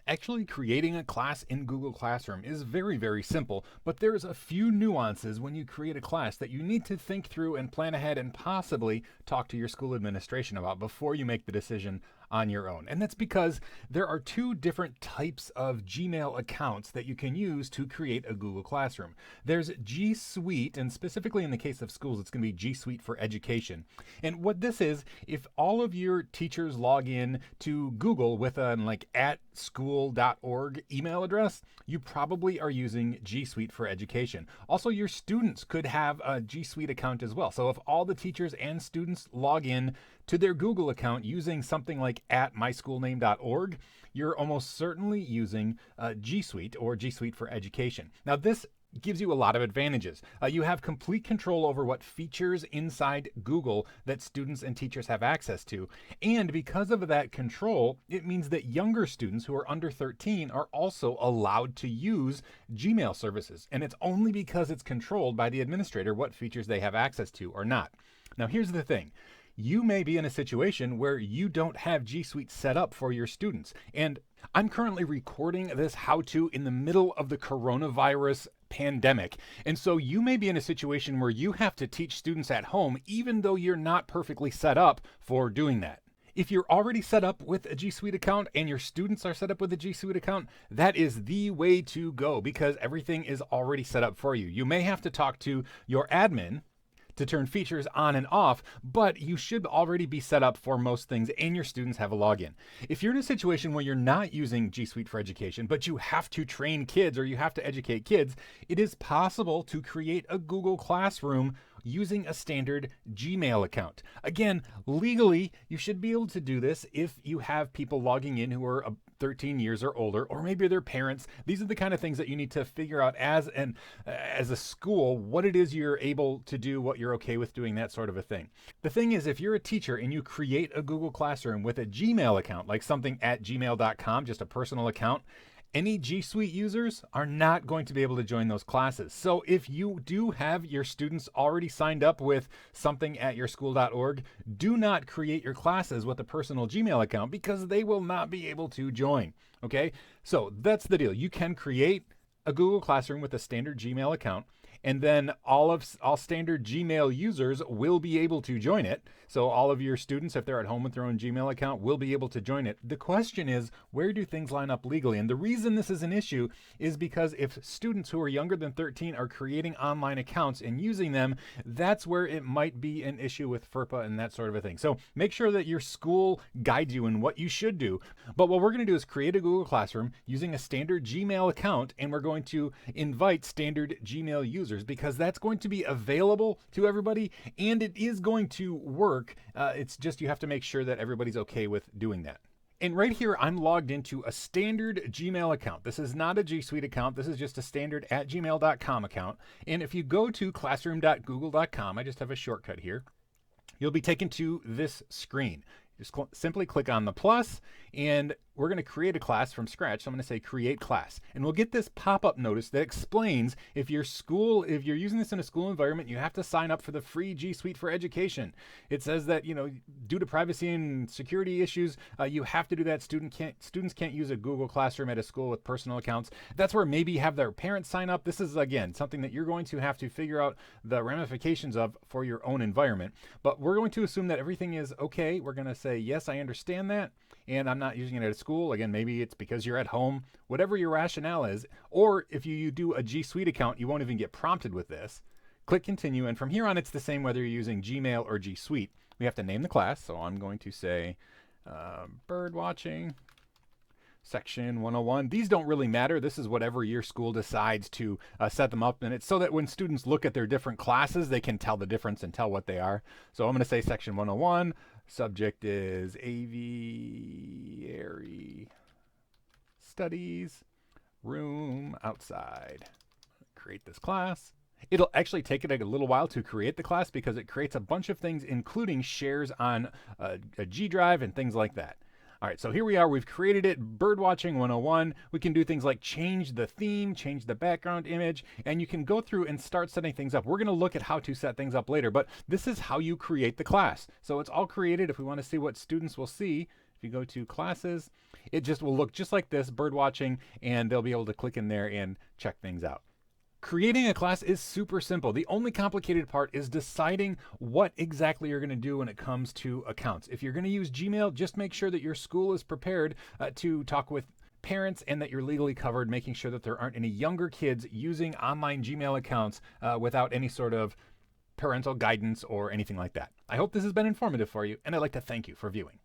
Actually, creating a class in Google Classroom is very, very simple, but there's a few nuances when you create a class that you need to think through and plan ahead and possibly talk to your school administration about before you make the decision on your own. And that's because there are two different types of Gmail accounts that you can use to create a Google Classroom. There's Gsuite, and specifically in the case of schools, it's going to be Gsuite for Education. And what this is, if all of your teachers log in to Google with an @school.org email address, you probably are using Gsuite for Education. Also, your students could have a Gsuite account as well. So if all the teachers and students log in to their Google account using something like @myschoolname.org, you're almost certainly using Gsuite or Gsuite for Education. Now, this gives you a lot of advantages. You have complete control over what features inside Google that students and teachers have access to. And because of that control, it means that younger students who are under 13 are also allowed to use Gmail services. And it's only because it's controlled by the administrator what features they have access to or not. Now, here's the thing. You may be in a situation where you don't have Gsuite set up for your students. And I'm currently recording this how-to in the middle of the coronavirus pandemic. And so you may be in a situation where you have to teach students at home, even though you're not perfectly set up for doing that. If you're already set up with a Gsuite account and your students are set up with a Gsuite account, that is the way to go because everything is already set up for you. You may have to talk to your admin to turn features on and off, but you should already be set up for most things and your students have a login. If you're in a situation where you're not using Gsuite for Education, but you have to train kids or you have to educate kids, it is possible to create a Google Classroom using a standard Gmail account. Again, legally, you should be able to do this if you have people logging in who are 13 years or older, or maybe their parents. These are the kind of things that you need to figure out as a school, what it is you're able to do, what you're okay with doing, that sort of a thing. The thing is, if you're a teacher and you create a Google Classroom with a Gmail account, like something @gmail.com, just a personal account, any Gsuite users are not going to be able to join those classes. So if you do have your students already signed up with something @yourschool.org, do not create your classes with a personal Gmail account because they will not be able to join. Okay, so that's the deal. You can create a Google Classroom with a standard Gmail account, and then all standard Gmail users will be able to join it. So all of your students, if they're at home with their own Gmail account, will be able to join it. The question is, where do things line up legally? And the reason this is an issue is because if students who are younger than 13 are creating online accounts and using them, that's where it might be an issue with FERPA and that sort of a thing. So make sure that your school guides you in what you should do. But what we're going to do is create a Google Classroom using a standard Gmail account, and we're going to invite standard Gmail users because that's going to be available to everybody and it is going to work. It's just you have to make sure that everybody's okay with doing that. And right here, I'm logged into a standard Gmail account. This is not a Gsuite account. This is just a standard @gmail.com account. And if you go to classroom.google.com, I just have a shortcut here, you'll be taken to this screen. Just simply click on the plus, and we're going to create a class from scratch. So I'm going to say create class, and we'll get this pop-up notice that explains if you're using this in a school environment, you have to sign up for the free Gsuite for Education. It says that, due to privacy and security issues, you have to do that. Students can't use a Google Classroom at a school with personal accounts. That's where maybe have their parents sign up. This is, again, something that you're going to have to figure out the ramifications of for your own environment. But we're going to assume that everything is okay. We're going to say, yes, I understand that, and I'm not using it at a school. Again, maybe it's because you're at home, whatever your rationale is. Or if you do a Gsuite account, you won't even get prompted with this. Click continue, and from here on, it's the same whether you're using Gmail or Gsuite. We have to name the class, so I'm going to say bird watching section 101. These don't really matter. This is whatever your school decides to set them up, and it's so that when students look at their different classes, they can tell the difference and tell what they are. So I'm going to say section 101. Subject is aviary studies, room outside. Create this class. It'll actually take it a little while to create the class because it creates a bunch of things, including shares on a G drive and things like that. All right, so here we are. We've created it, Birdwatching 101. We can do things like change the theme, change the background image, and you can go through and start setting things up. We're going to look at how to set things up later, but this is how you create the class. So it's all created. If we want to see what students will see, If you go to classes, it just will look just like this, bird watching, and they'll be able to click in there and check things out. Creating a class is super simple. The only complicated part is deciding what exactly you're going to do when it comes to accounts. If you're going to use Gmail, just make sure that your school is prepared to talk with parents and that you're legally covered, making sure that there aren't any younger kids using online Gmail accounts without any sort of parental guidance or anything like that. I hope this has been informative for you, and I'd like to thank you for viewing.